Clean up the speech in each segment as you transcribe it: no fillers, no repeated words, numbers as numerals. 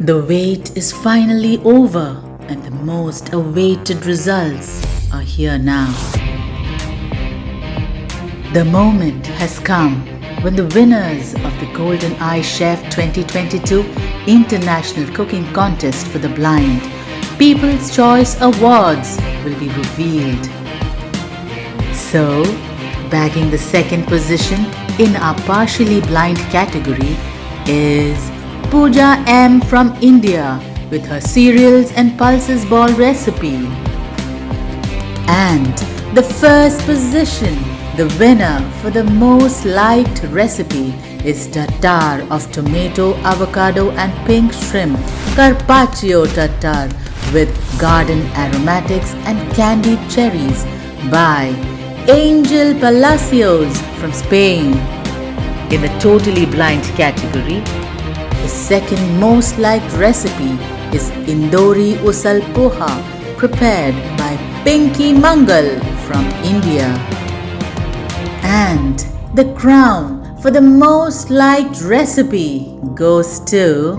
The wait is finally over and the most awaited results are here now. The moment has come when the winners of the Golden Eye Chef 2022 International Cooking Contest for the Blind People's Choice Awards will be revealed. So, bagging the second position in our partially blind category is Pooja M from India with her cereals and pulses ball recipe. And the first position, the winner for the most liked recipe is tartare of tomato, avocado and pink shrimp, carpaccio tartare with garden aromatics and candied cherries by Angel Palacios from Spain. In the totally blind category, the second most liked recipe is Indori Usal Poha prepared by Pinky Mangal from India. And the crown for the most liked recipe goes to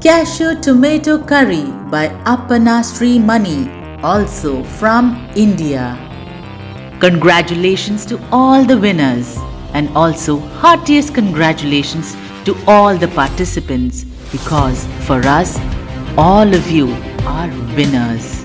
Cashew Tomato Curry by Appana Sri Mani, also from India. Congratulations to all the winners and also heartiest congratulations to all the participants because for us, all of you are winners.